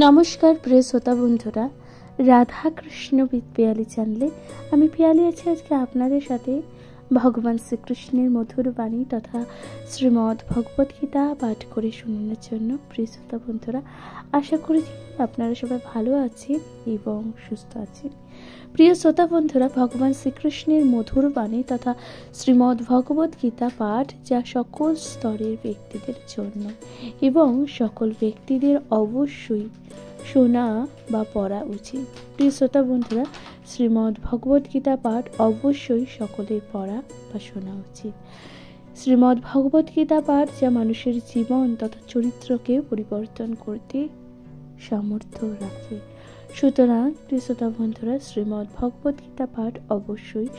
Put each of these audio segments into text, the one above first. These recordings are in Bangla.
নমস্কার প্রিয় শ্রোতা বন্ধুরা, রাধা কৃষ্ণ উইথ পিয়ালি চ্যানেলে আমি পিয়ালি আছি আজকে আপনাদের সাথে ভগবান শ্রীকৃষ্ণের মধুর বাণী তথা শ্রীমদ্ ভগবত গীতা পাঠ করে শোনানোর জন্য। প্রিয় শ্রোতা বন্ধুরা, আশা করি আপনারা সবাই ভালো আছেন এবং সুস্থ আছেন। প্রিয় শ্রোতা বন্ধুরা, ভগবান শ্রীকৃষ্ণের মধুর বাণী তথা শ্রীমদ্ ভগবত গীতা পাঠ যা সকল স্তরের ব্যক্তিদের জন্য এবং সকল ব্যক্তিদের অবশ্যই শোনা বা পড়া উচিত। প্রিয় শ্রোতা বন্ধুরা, শ্রীমদ্ ভগবত গীতা পাঠ অবশ্যই সকলের পড়া বা শোনা উচিত। শ্রীমদ্ ভগবত গীতা পাঠ যা মানুষের জীবন তথা চরিত্রকে পরিবর্তন করতে সামর্থ্য রাখে। সুতরাং প্রিয় শ্রোতা বন্ধুরা, শ্রীমদ্ ভগবত গীতা পাঠ অবশ্যই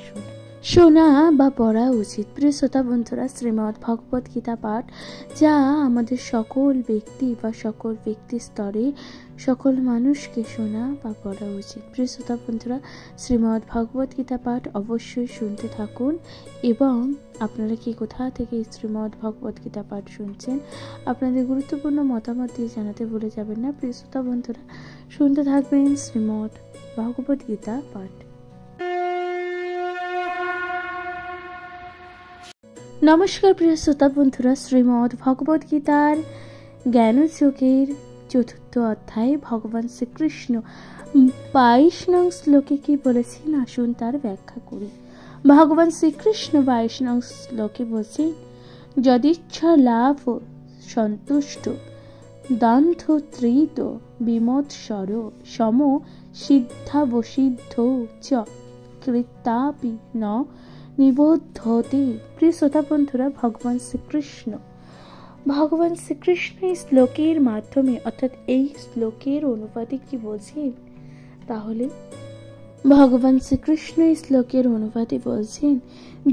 শোনা বা পড়া উচিত। প্রিয় শ্রোতা বন্ধুরা, শ্রীমদ্ ভগবত গীতা পাঠ যা আমাদের সকল ব্যক্তি বা সকল ব্যক্তি স্তরে সকল মানুষকে শোনা বা পড়া উচিত। প্রিয় শ্রোতা বন্ধুরা, শ্রীমদ্ ভগবত গীতা পাঠ অবশ্যই শুনতে থাকুন এবং আপনারা কি কোথা থেকে শ্রীমদ্ ভগবত গীতা পাঠ শুনছেন আপনাদের গুরুত্বপূর্ণ মতামত দিয়ে জানাতে ভুলে যাবেন না। প্রিয় শ্রোতা বন্ধুরা, শুনতে থাকবেন শ্রীমদ্ ভগবত গীতা পাঠ। নমস্কার প্রিয় শ্রোতা বন্ধুরা, শ্রীমদ্ ভগবত গীতার জ্ঞানযোগের চতুর্থ অধ্যায়ে ভগবান শ্রীকৃষ্ণ 22 নং শ্লোকে কি বলেছেন আসুন তার ব্যাখ্যা করি। ভগবান শ্রীকৃষ্ণ 22 নং শ্লোকে বলছেন, যদিচ্ছা লাভ সন্তুষ্ট দান্থ ত্রিত বিমৎসর সম সিদ্ধাবসিদ্ধ চ কৃতাপি ন নিবোধতে। প্রিয় শ্রোতা বন্ধুরা, ভগবান শ্রীকৃষ্ণ এই শ্লোকের মাধ্যমে অর্থাৎ এই শ্লোকের অনুবাদে কি বলছেন, তাহলে ভগবান শ্রীকৃষ্ণ এই শ্লোকের অনুবাদে বলছেন,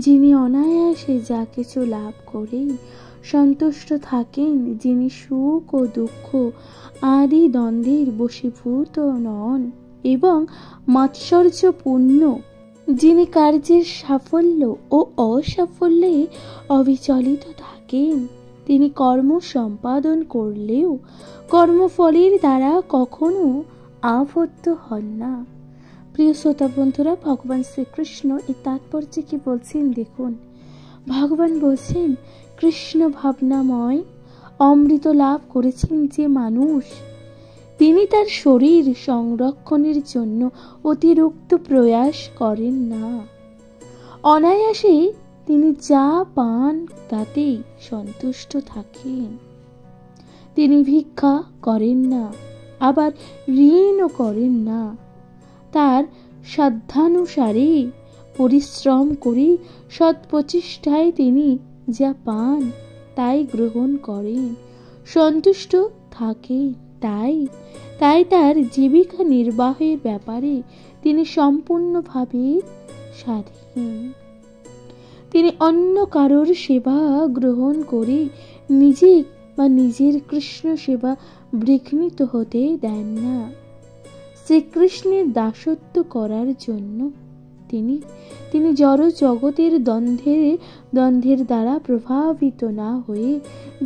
যিনি অনায়াসে যা কিছু লাভ করেই সন্তুষ্ট থাকেন, যিনি সুখ ও দুঃখ আদি দ্বন্দ্বের বশীভূত নন এবং মাৎসর্যপূর্ণ, যিনি কার্যের সাফল্য ও অসাফল্যে অবিচলিত থাকেন, তিনি কর্ম সম্পাদন করলেও কর্মফলের দ্বারা কখনো আবদ্ধ হন না। প্রিয় শ্রোতা বন্ধুরা, ভগবান শ্রীকৃষ্ণ এর তাৎপর্যে কি বলছেন দেখুন। ভগবান বলছেন, কৃষ্ণ ভাবনাময় অমৃত লাভ করেছেন যে মানুষ, তিনি তার শরীর সংরক্ষণের জন্য অতিরিক্ত প্রয়াস করেন না। অনায়াসে তিনি যা পান তাতেই সন্তুষ্ট থাকেন। তিনি ভিক্ষা করেন না, আবার ঋণও করেন না। তার সাধ্যানুসারে পরিশ্রম করে সৎ প্রচেষ্টায় তিনি যা পান তাই গ্রহণ করেন, সন্তুষ্ট থাকেন। তাই তার জীবিকা নির্বাহের ব্যাপারে তিনি সম্পূর্ণভাবে স্বাধীন। তিনি অন্য কারোর সেবা গ্রহণ করে নিজে বা নিজের কৃষ্ণ সেবা বিঘ্নিত হতে দেন না। শ্রীকৃষ্ণের দাসত্ব করার জন্য তিনি জড় জগতের দ্বন্দ্বের দ্বারা প্রভাবিত না হয়ে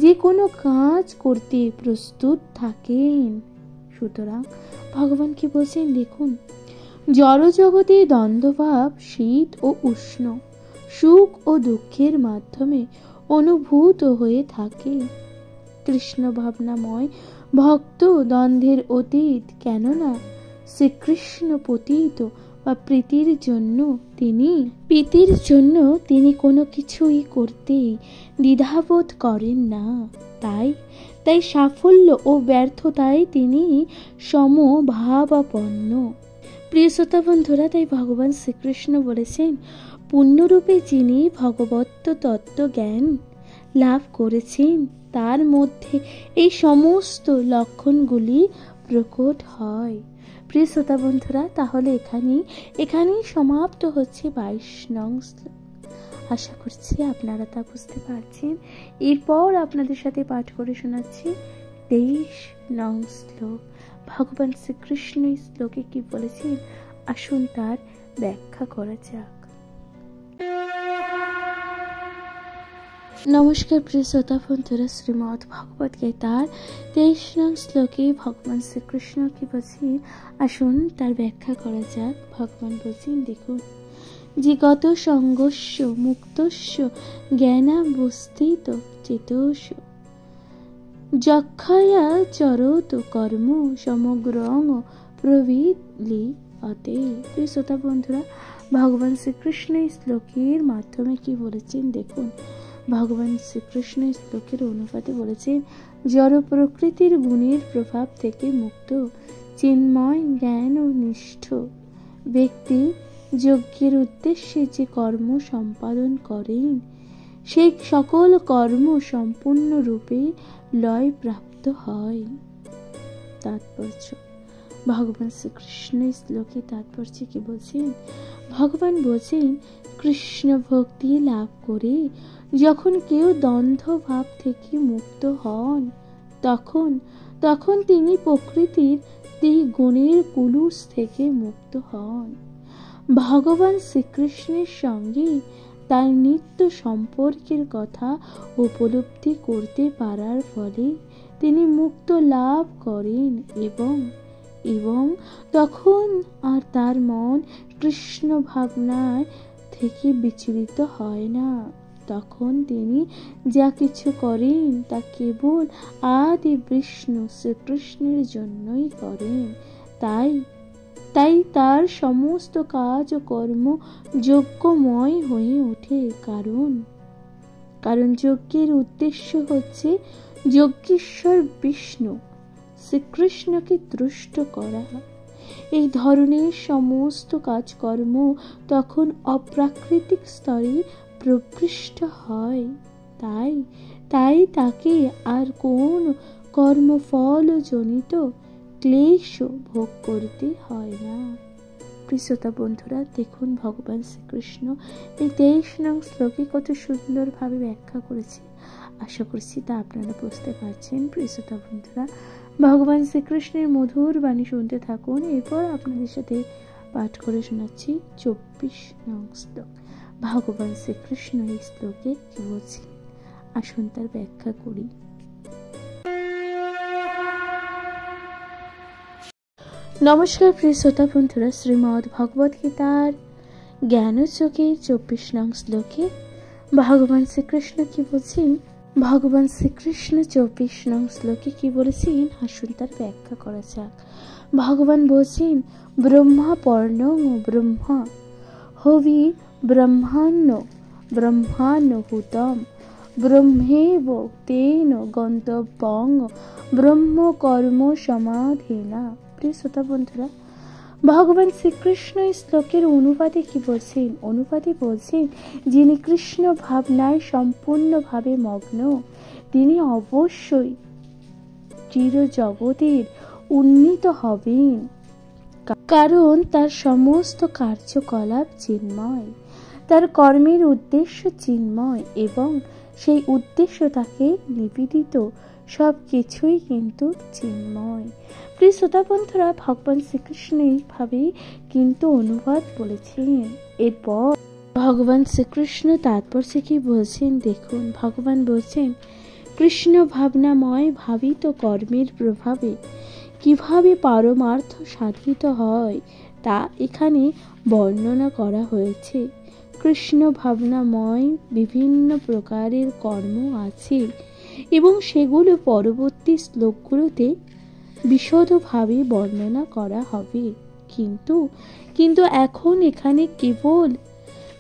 যে কোনো কাজ করতে প্রস্তুত থাকেন। সুতরাং ভগবান কি বলছেন দেখুন, জড় জগতে দ্বন্দ্বভাব শীত ও উষ্ণ, সুখ ও দুঃখের মাধ্যমে অনুভূত হয়ে থাকে। কৃষ্ণ ভাবনাময় ভক্ত দ্বন্দ্বের অতীত, কেননা শ্রীকৃষ্ণ পতিত বা প্রীতির জন্য তিনি কোনো কিছুই করতে দ্বিধাবোধ করেন না। তাই সাফল্য ও ব্যর্থতায় তিনি সমভাবাপন্ন। প্রিয় শ্রোতা বন্ধুরা, তাই ভগবান শ্রীকৃষ্ণ বলেছেন, পূর্ণরূপে যিনি ভগবত তত্ত্ব জ্ঞান লাভ করেছেন তার মধ্যে এই সমস্ত লক্ষণগুলি প্রকট হয়। প্রিয় শ্রোতা বন্ধুরা, তাহলে এখানেই সমাপ্ত হচ্ছে 22 নং শ্লোক। আশা করছি আপনারা তা বুঝতে পারছেন। এরপর আপনাদের সাথে পাঠ করে শোনাচ্ছি 23 নং শ্লোক। ভগবান শ্রীকৃষ্ণ এই শ্লোকে কি বলেছেন আসুন তার ব্যাখ্যা করা যাক। নমস্কার প্রিয় শ্রোতা বন্ধুরা, শ্রীমদ্ ভগবত গীতার 23 নং শ্লোকে ভগবান শ্রীকৃষ্ণ কি বলছেন, আসুন তার ব্যাখ্যা করা যাক। ভগবান বলছেন, দেখুন, যে গত সঙ্গস্য মুক্তস্য জ্ঞানাবস্থিত চেতস যক্ষয়া চরত কর্ম সমগ্রং প্রবিলিয়তে। প্রিয় শ্রোতা বন্ধুরা, ভগবান শ্রীকৃষ্ণ এই শ্লোকের মাধ্যমে কি বলেছেন দেখুন। ভগবান শ্রীকৃষ্ণ শ্লোকের অনুপাতে বলেছেন, জড় প্রকৃতির গুণের প্রভাব থেকে মুক্ত চিন্ময় জ্ঞান ও নিষ্ঠ ব্যক্তি যজ্ঞের উদ্দেশ্যে যে কর্ম সম্পাদন করেন, সেই সকল কর্ম সম্পূর্ণরূপে লয় প্রাপ্ত হয়। তাৎপর্য, ভগবান শ্রীকৃষ্ণ শ্লোকে তাৎপর্য কি বলছেন? ভগবান বলছেন, কৃষ্ণ ভক্তি লাভ করে যখন কেউ দ্বন্দ্ব ভাব থেকে মুক্ত হন, তখন তিনি প্রকৃতির গুণের কুলুষ থেকে মুক্ত হন। ভগবান শ্রীকৃষ্ণের সঙ্গে তার নিত্য সম্পর্কের কথা উপলব্ধি করতে পারার ফলে তিনি মুক্ত লাভ করেন এবং তখন আর তার মন কৃষ্ণ ভাবনায় থেকে বিচলিত হয় না। তখন তিনি যা কিছু করেন তা কেবল আদি বিষ্ণু শ্রীকৃষ্ণের জন্যই করেন। তাই তার সমস্ত কাজ ও কর্ম যজ্ঞময় হয়ে ওঠে। কারণ যজ্ঞের উদ্দেশ্য হচ্ছে যজ্ঞেশ্বর বিষ্ণু শ্রীকৃষ্ণকে তুষ্ট করা। এই ধরনের সমস্ত কাজকর্ম তখন অপ্রাকৃতিক স্তরে প্রবিষ্ট হয়। তাই তাকে আর কোন কর্মফল জনিত ক্লেশ ভোগ করতে হয় না। প্রিয়তা বন্ধুরা, দেখুন ভগবান শ্রীকৃষ্ণ এই 23 নং শ্লোকে কত সুন্দরভাবে ব্যাখ্যা করেছে। আশা করছি তা আপনারা বুঝতে পারছেন। প্রিয়তা বন্ধুরা, ভগবান শ্রীকৃষ্ণের মধুর বাণী শুনতে থাকুন। এরপর আপনাদের সাথে পাঠ করে শোনাচ্ছি 24 নং শ্লোক। ভগবান শ্রীকৃষ্ণ এই শ্লোকে কি বলছেন, আসুন তার ব্যাখ্যা করি। নমস্কার প্রিয় শ্রোতা বন্ধুরা, শ্রীমদ্ ভগবত গীতার জ্ঞানযোগের 24 নং শ্লোকে ভগবান শ্রীকৃষ্ণ কি বলছেন। ভগবান শ্রীকৃষ্ণ 24 নং শ্লোকে কি বলেছেন, আসুন তার ব্যাখ্যা করা যাক। ভগবান বলছেন, ব্রহ্মা পর্ণং ব্রহ্মা হবি ব্রহ্মাণ্যহুতম ব্রহ্মেব তেন গন্তব্যং ব্রহ্ম কর্ম সমাধিনা। প্রিয় শ্রোতা বন্ধুরা, ভগবান শ্রীকৃষ্ণ এই শ্লোকের অনুবাদে কি বলছেন? অনুবাদে বলছেন, যিনি কৃষ্ণ ভাবনায় সম্পূর্ণভাবে মগ্ন, তিনি অবশ্যই চির জগতের উন্নীত হবেন। কারণ তার সমস্ত কার্যকলাপ চিন্ময়, তার কর্মের উদ্দেশ্য চিন্ময় এবং সেই উদ্দেশ্য তাকে নিবেদিত সব কিছুই কিন্তু চিন্ময়। প্রিয় শ্রোতা বন্ধুরা, ভগবান শ্রীকৃষ্ণ এইভাবেই কিন্তু অনুবাদ বলেছেন। এরপর ভগবান শ্রীকৃষ্ণ তাৎপর্য কি বলছেন দেখুন। ভগবান বলছেন, কৃষ্ণ ভাবনাময় ভাবিত কর্মের প্রভাবে কিভাবে পারমার্থ সাধিত হয় তা এখানে বর্ণনা করা হয়েছে। কৃষ্ণ ভাবনাময় বিভিন্ন প্রকারের কর্ম আছে এবং সেগুলো পরবর্তী শ্লোকগুলোতে বিশদভাবে বর্ণনা করা হবে। কিন্তু এখন এখানে কেবল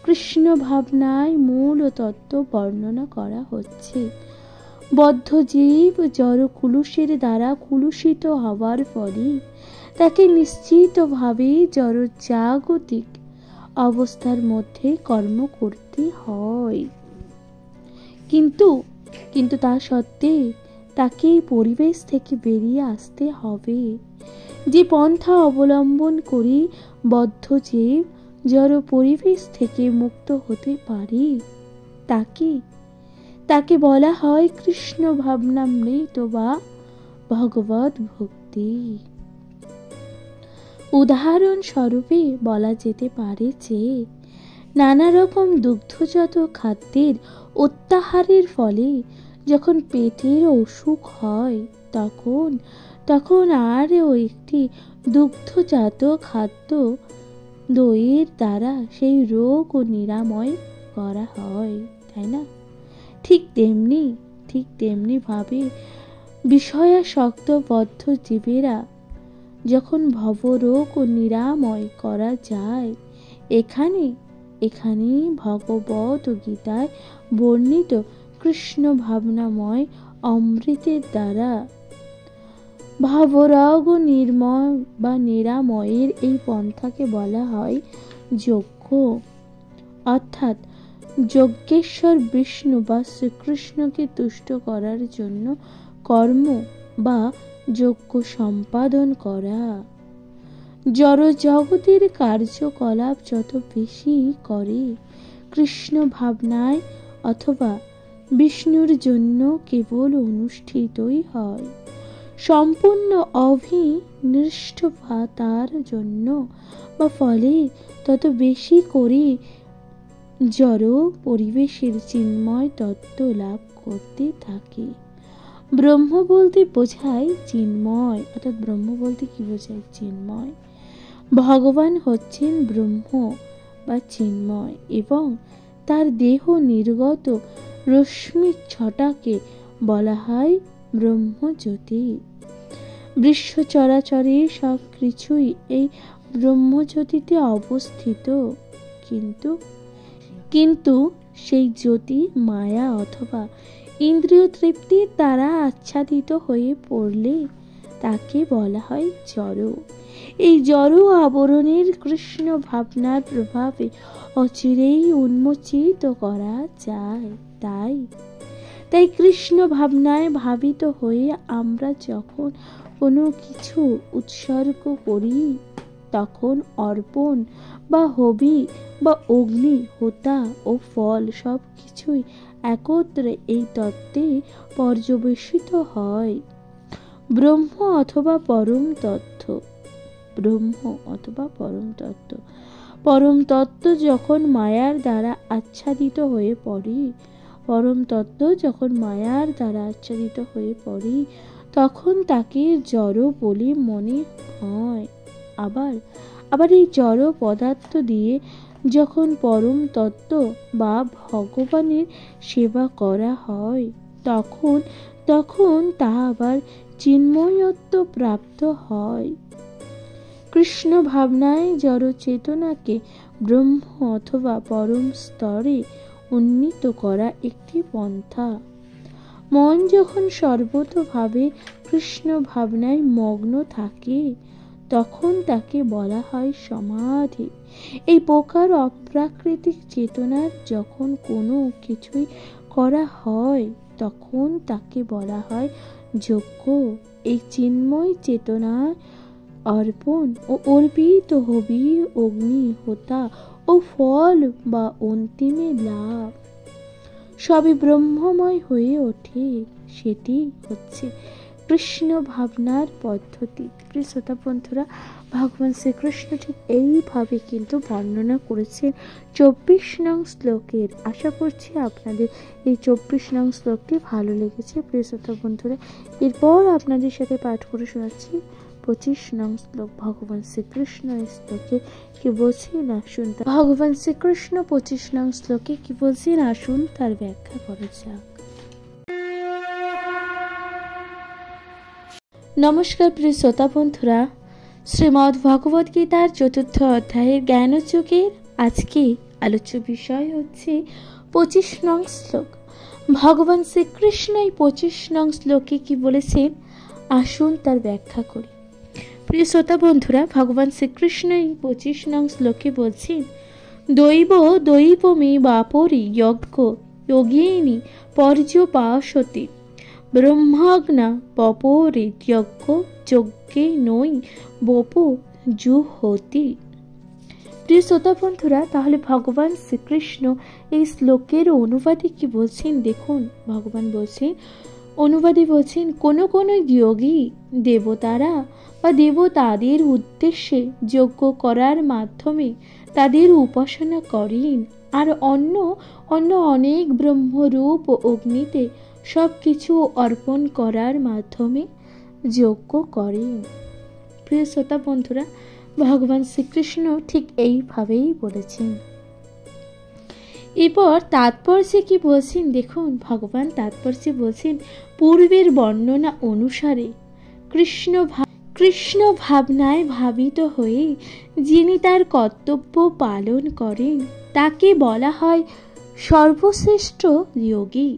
কৃষ্ণ ভাবনায় মূল তত্ত্ব বর্ণনা করা হচ্ছে। বদ্ধ জীব জড় কুলুষের দ্বারা কুলুষিত হওয়ার ফলে তাকে নিশ্চিতভাবে জড় জাগতিক অবস্থার মধ্যে কর্ম করতে হয়। কিন্তু তা সত্ত্বে তাকে পরিবেশ থেকে বেরিয়ে আসতে হবে। যে পন্থা অবলম্বন করে বদ্ধ জীব জড় পরিবেশ থেকে মুক্ত হতে পারে তাকে বলা হয় কৃষ্ণ ভাবনামৃত বা ভগবত ভক্তি। উদাহরণস্বরূপে বলা যেতে পারে যে নানা রকম দুগ্ধজাত খাদ্যের অত্যাহারের ফলে যখন পেটের অসুখ হয় তখন তখন আরও একটি দুগ্ধজাত খাদ্য দইয়ের দ্বারা সেই রোগ ও নিরাময় করা হয়, তাই না? ঠিক তেমনি ভাবে বিষয়াসক্ত বদ্ধ জীবেরা যখন ভবরোগ ও নিরাময় করা যায়, এখানেই ভগবত ও গীতায় বর্ণিত কৃষ্ণ ভাবনাময় অমৃতের দ্বারা ভাবরোগ ও নির্ময় বা নিরাময়ের এই পন্থাকে বলা হয় যজ্ঞ। অর্থাৎ যজ্ঞেশ্বর বিষ্ণু বা শ্রীকৃষ্ণকে তুষ্ট করার জন্য কর্ম বা যজ্ঞ সম্পাদন করা। জড় জগতের কার্যকলাপ যত বেশি করে কৃষ্ণ ভাবনায় অথবা বিষ্ণুর জন্য কেবল অনুষ্ঠিতই হয়। সম্পূর্ণ অভিনিষ্ঠতার জন্য বা ফলে তত বেশি করে জড় পরিবেশের চিন্ময় তত্ত্ব লাভ করতে থাকে। ব্রহ্ম বলতে বোঝায় চিন্ময়, অর্থাৎ ব্রহ্ম বলতে কি বোঝায়? চিন্ময়। ভগবান হচ্ছেন ব্রহ্ম বা চিন্ময় এবং তার দেহ নির্গত রশ্মি ছটাকে বলা হয় ব্রহ্মজ্যোতি। বিশ্ব চরাচরে সব কিছুই এই ব্রহ্মজ্যোতিতে অবস্থিত, কিন্তু সেই জ্যোতি মায়া অথবা ইন্দ্রিয় তৃপ্তির দ্বারা আচ্ছাদিত হয়ে পড়লে তাকে বলা হয় জড়। এই জড় আবরণের কৃষ্ণ ভাবনার প্রভাবে অচিরেই উন্মোচিত করা যায়। তাই কৃষ্ণ ভাবনায় ভাবিত হয়ে আমরা যখন কোনো কিছু উৎসর্গ করি তখন অর্পণ বা হবি বা অগ্নি হোতা ও ফল সব কিছুই একত্রে এই তত্ত্বে পর্যবেসিত হয়। ব্রহ্ম অথবা পরম তত্ত্ব পরম তত্ত্ব যখন মায়ার দ্বারা আচ্ছাদিত হয়ে পড়ে তখন তাকে জড় বলে মনে হয়। আবার এই জড় পদার্থ দিয়ে যখন পরম তত্ত্ব বা ভগবানের সেবা করা হয় তখন তা আবার চিন্ময়ত্ব প্রাপ্ত হয়। কৃষ্ণ ভাবনায় জড় চেতনাকে ব্রহ্ম অথবা পরম স্তরে উন্নীত করা একটি পন্থা। মন যখন সর্বতোভাবে কৃষ্ণ ভাবনায় মগ্ন থাকে তখন তাকে বলা হয় সমাধি। এই প্রকার অপ্রাকৃতিক চেতনার যখন কোনো কিছুই করা হয় তখন তাকে বলা হয় যজ্ঞ। এই চিন্ময় চেতনা অর্পণ ও অর্পিত হবি অগ্নি হোতা ও ফল বা অন্তিমে লাভ সবই ব্রহ্মময় হয়ে ওঠে। সেটি হচ্ছে কৃষ্ণ ভাবনার পদ্ধতি। প্রিয় শ্রোতা বন্ধুরা, ভগবান শ্রীকৃষ্ণ ঠিক এইভাবে কিন্তু বর্ণনা করেছেন 24 নং শ্লোকের। আশা করছি আপনাদের এই 24 নং শ্লোকটি ভালো লেগেছে। প্রিয় শ্রোতা বন্ধুরা, এরপর আপনাদের সাথে পাঠ করে শোনাচ্ছি 25 নং শ্লোক। ভগবান শ্রীকৃষ্ণ এই শ্লোকে কি বলছেন আসুন ভগবান শ্রীকৃষ্ণ 25 নং শ্লোকে কি বলছেন আসুন তার ব্যাখ্যা করা যাক। নমস্কার প্রিয় শ্রোতা বন্ধুরা, শ্রীমদ্ ভগবত গীতার 4th অধ্যায়ের জ্ঞানযোগের আজকে আলোচ্য বিষয় হচ্ছে 25 নং শ্লোক। ভগবান শ্রীকৃষ্ণ এই 25 নং শ্লোকে কি বলেছেন আসুন তার ব্যাখ্যা করি। প্রিয় শ্রোতা বন্ধুরা, ভগবান শ্রীকৃষ্ণ এই 25 নং শ্লোকে বলছেন দৈবমে বাপরি যজ্ঞ যোগিনী পর্যপাসতি ব্রহ্মাগ্না পপরে যজ্ঞ যজ্ঞে নৈ বপু জুহতি। প্রিয় শ্রোতা বন্ধুরা, তাহলে ভগবান শ্রীকৃষ্ণ এই শ্লোকের অনুবাদে কি বলছেন দেখুন। ভগবান বলছেন, অনুবাদে বলছেন, কোনো কোনো যোগী দেবতারা বা দেবতাদের উদ্দেশ্যে যজ্ঞ করার মাধ্যমে তাদের উপাসনা করেন, আর অন্য অন্য অনেক ব্রহ্মরূপ ও অগ্নিতে সব কিছু অর্পণ করার মাধ্যমে যজ্ঞ করেন। প্রিয় শ্রোতা বন্ধুরা, ভগবান শ্রীকৃষ্ণ ঠিক এইভাবেই বলেছেন। এরপর তাৎপর্যে কি বলছেন দেখুন, ভগবান তাৎপর্যে বলছেন, পূর্বের বর্ণনা অনুসারে কৃষ্ণ ভাবনায় ভাবিত হয়ে যিনি তার কর্তব্য পালন করেন তাকে বলা হয় সর্বশ্রেষ্ঠ যোগী।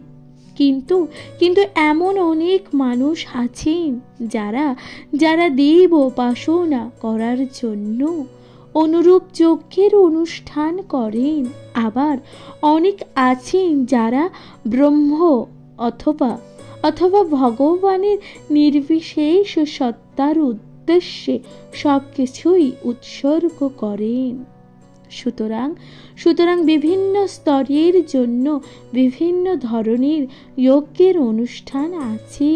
কিন্তু এমন অনেক মানুষ আছেন যারা দেব উপাসনা করার জন্য অনুরূপ যজ্ঞের অনুষ্ঠান করেন। আবার অনেক আছেন যারা ব্রহ্ম অথবা ভগবানের নির্বিশেষ সত্তার উদ্দেশ্যে সবকিছুই উৎসর্গ করেন। সুতরাং বিভিন্ন স্তরের জন্য বিভিন্ন ধরনের যজ্ঞের অনুষ্ঠান আছে।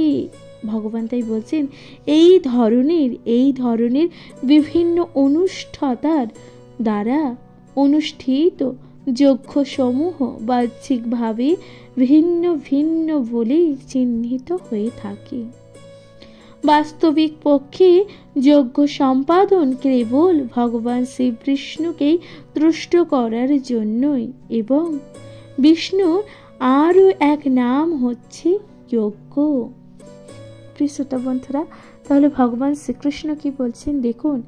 ভগবান তাই বলছেন, এই ধরনের বিভিন্ন অনুষ্ঠাতার দ্বারা অনুষ্ঠিত যজ্ঞ সমূহ বাহ্যিকভাবে ভিন্ন ভিন্ন বলে চিহ্নিত হয়ে থাকে। বাস্তবিক পক্ষে যজ্ঞ সম্পাদন কেবল ভগবান শ্রীবিষ্ণুকেই তুষ্ট করার জন্যই, এবং বিষ্ণুর আরও এক নাম হচ্ছে যজ্ঞ। প্রিয় শ্রোতা বন্ধুরা, তাহলে ভগবান শ্রীকৃষ্ণ কি বলছেন দেখুন,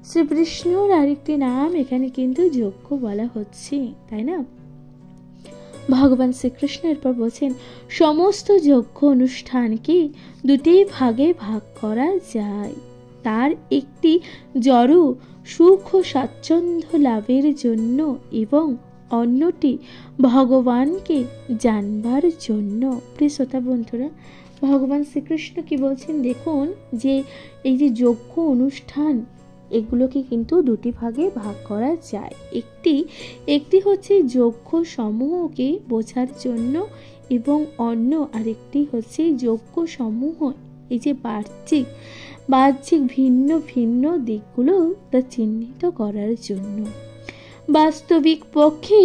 শ্রীবিষ্ণুর আরেকটি নাম এখানে কিন্তু যজ্ঞ বলা হচ্ছে, তাই না? ভগবান শ্রীকৃষ্ণ এরপর বলছেন, সমস্ত যজ্ঞ অনুষ্ঠানকে দুটি ভাগে ভাগ করা যায়। তার একটি জড় সুখ ও স্বাচ্ছন্দ্য লাভের জন্য এবং অন্যটি ভগবানকে জানবার জন্য। প্রিয় শ্রোতা বন্ধুরা, ভগবান শ্রীকৃষ্ণ কি বলছেন দেখুন, যে এই যে যজ্ঞ অনুষ্ঠান এগুলোকে কিন্তু দুটি ভাগে ভাগ করা যায়। একটি হচ্ছে যজ্ঞ সমূহকে বোঝার জন্য, এবং অন্য আরেকটি হচ্ছে যজ্ঞ সমূহ এই যে বাহ্যিক ভিন্ন ভিন্ন দিকগুলো তা চিহ্নিত করার জন্য। বাস্তবিক পক্ষে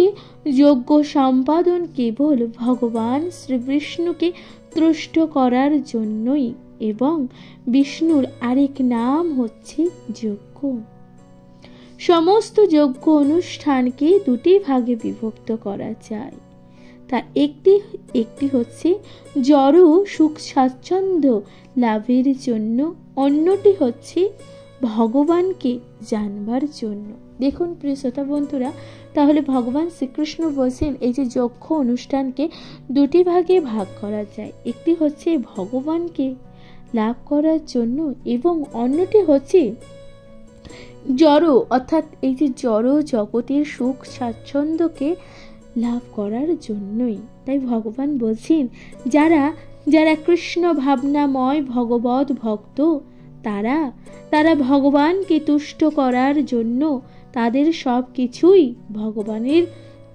যজ্ঞ সম্পাদন কেবল ভগবান শ্রীবিষ্ণুকে তুষ্ট করার জন্যই, এবং বিষ্ণুর আরেক নাম হচ্ছে যজ্ঞ। সমস্ত যজ্ঞ অনুষ্ঠানকে দুটি ভাগে বিভক্ত করা যায়। তা একটি হচ্ছে জড় সুখ স্বাচ্ছন্দ্য লাভের জন্য, অন্যটি হচ্ছে ভগবানকে জানবার জন্য। দেখুন প্রিয় শ্রোতা বন্ধুরা, তাহলে ভগবান শ্রীকৃষ্ণ বলছেন এই যে যজ্ঞ অনুষ্ঠানকে দুটি ভাগে ভাগ করা যায়। একটি হচ্ছে ভগবানকে লাভ করার জন্য, এবং অন্যটি হচ্ছে জড় অর্থাৎ এই যে জড় জগতের সুখ স্বাচ্ছন্দ্যকে লাভ করার জন্যই। তাই ভগবান বলছেন, যারা কৃষ্ণ ভাবনাময় ভগবত ভক্ত তারা ভগবানকে তুষ্ট করার জন্য তাদের সব কিছুই ভগবানের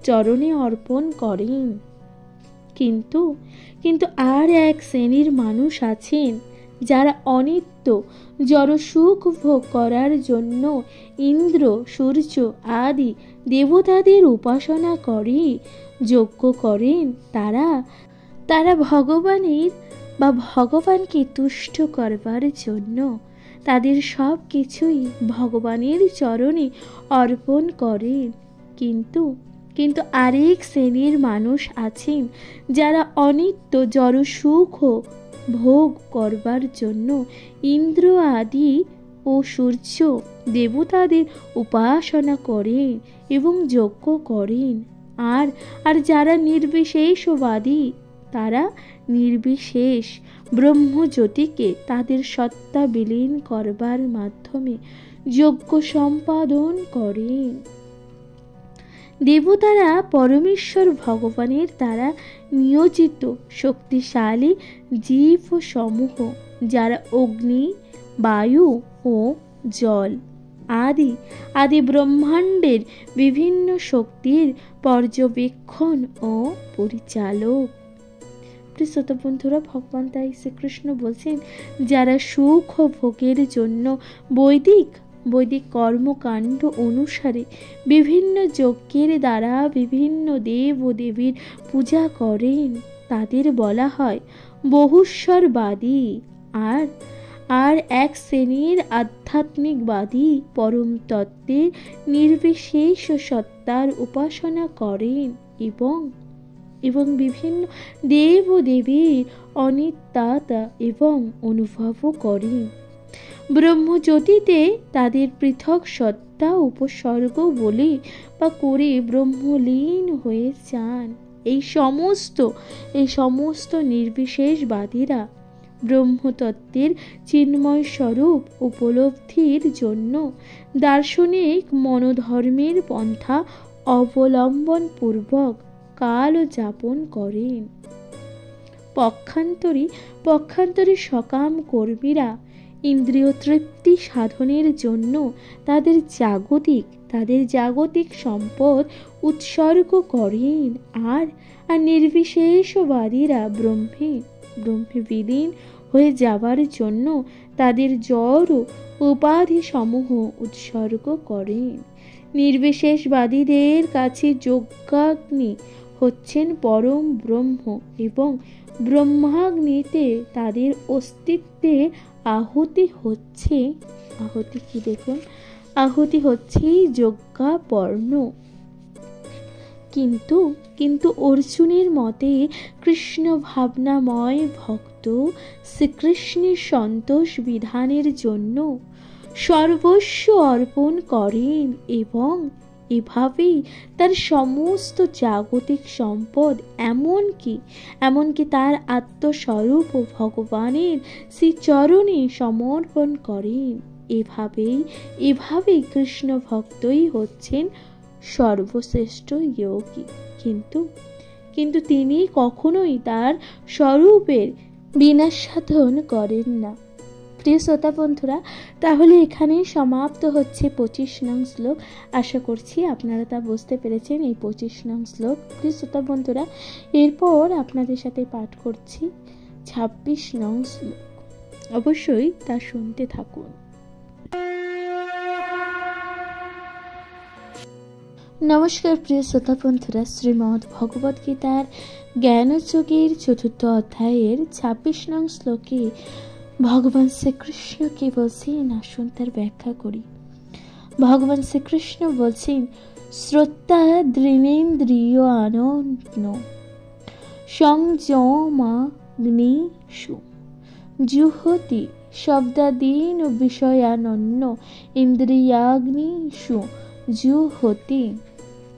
চরণে অর্পণ করেন। কিন্তু আর এক শ্রেণীর মানুষ আছেন যারা অনিত্য জড় সুখ ভোগ করার জন্য ইন্দ্র সূর্য আদি দেবতাদের উপাসনা করে যজ্ঞ করেন। তারা ভগবানকে তুষ্ট করবার জন্য তাদের সব কিছুই ভগবানের চরণে অর্পণ করেন। কিন্তু আরেক শ্রেণীর মানুষ আছেন যারা অনিত্য জড় সুখ ভোগ করবার জন্য ইন্দ্র আদি ও সূর্য দেবতাদের উপাসনা করেন এবং যজ্ঞ করেন। আর যারা নির্বিশেষবাদী তারা নির্বিশেষ ব্রহ্মজ্যোতিকে তাদের সত্তা বিলীন করবার মাধ্যমে যজ্ঞ সম্পাদন করেন। দেবতারা পরমেশ্বর ভগবানের দ্বারা নিয়োজিত শক্তিশালী জীব সমূহ, যারা অগ্নি বায়ু ও জল আদি ব্রহ্মাণ্ডের বিভিন্ন শক্তির পর্যবেক্ষণ ও পরিচালক। শ্রোতা বন্ধুরা, ভগবান তাই শ্রীকৃষ্ণ বলছেন, যারা সুখ ও ভোগের জন্য বৈদিক ও বৈদিক কর্মকাণ্ড অনুসারে বিভিন্ন যজ্ঞের দ্বারা বিভিন্ন দেব ও দেবীর পূজা করেন তাদের বলা হয় বহুস্বরবাদী। আর এক শ্রেণীর আধ্যাত্মিকবাদী পরম তত্ত্বের নির্বিশেষ সত্তার উপাসনা করেন এবং বিভিন্ন দেব ও দেবীর অনিত্যতা এবং অনুভবও করেন। ব্রহ্মজ্যোতিতে তাদের পৃথক সত্তা উপসর্গ বলে বা করে ব্রহ্মলীন হয়ে যান। এই সমস্ত নির্বিশেষবাদীরা ব্রহ্মতত্ত্বের চিন্ময় স্বরূপ উপলব্ধির জন্য দার্শনিক মনোধর্মের পন্থা অবলম্বন পূর্বক কাল যাপন করেন। পক্ষান্তরে সকাম কর্মীরা ইন্দ্রিয় তৃপ্তি সাধনের জন্য তাদের জাগতিক সম্পদ উৎসর্গ করেন। আর নির্বিশেষবাদীরা ব্রহ্মে বিলীন হয়ে যাবার জন্য তাদের জড় উপাধি সমূহ উৎসর্গ করেন। নির্বিশেষবাদীদের কাছে যজ্ঞাগ্নি হচ্ছেন পরম ব্রহ্ম এবং ব্রহ্মাগ্নিতে তাদের অস্তিত্বের আহুতি হচ্ছে যজ্ঞাপর্ণ। কিন্তু অর্জুনের মতে কৃষ্ণ ভাবনাময় ভক্ত শ্রীকৃষ্ণের সন্তোষ বিধানের জন্য সর্বস্ব অর্পণ করেন এবং এভাবেই তার সমস্ত জাগতিক সম্পদ এমনকি তার আত্মস্বরূপ ও ভগবানের শ্রীচরণে সমর্পণ করেন। এভাবেই কৃষ্ণ ভক্তই হচ্ছেন সর্বশ্রেষ্ঠ যোগী। কিন্তু তিনি কখনোই তার স্বরূপের বিনাশ সাধন করেন না। প্রিয় শ্রোতা বন্ধুরা, তাহলে এখানেই সমাপ্ত হচ্ছে 25 নং শ্লোক। আশা করছি আপনারা তা বুঝতে পেরেছেন। এই 25 নং শ্লোক প্রিয় শ্রোতা বন্ধুরা, এরপর আপনাদের সাথে পাঠ করছি 26 নং শ্লোক। অবশ্যই তা শুনতে থাকুন। নমস্কার প্রিয় শ্রোতা বন্ধুরা, শ্রীমদ্ ভগবত গীতার জ্ঞানযোগের 4th অধ্যায়ের 26 নং শ্লোকে ভগবান শ্রীকৃষ্ণ কি বলছেন, আসুন তার ব্যাখ্যা করি। ভগবান শ্রীকৃষ্ণ বলছেন, শ্রোতা দৃণেন্দ্রিয় আনন্য সংযমাগ্নিষু জুহতি শব্দাদীন বিষয়ানন্য ইন্দ্রিয়াগ্নিষু জুহতি।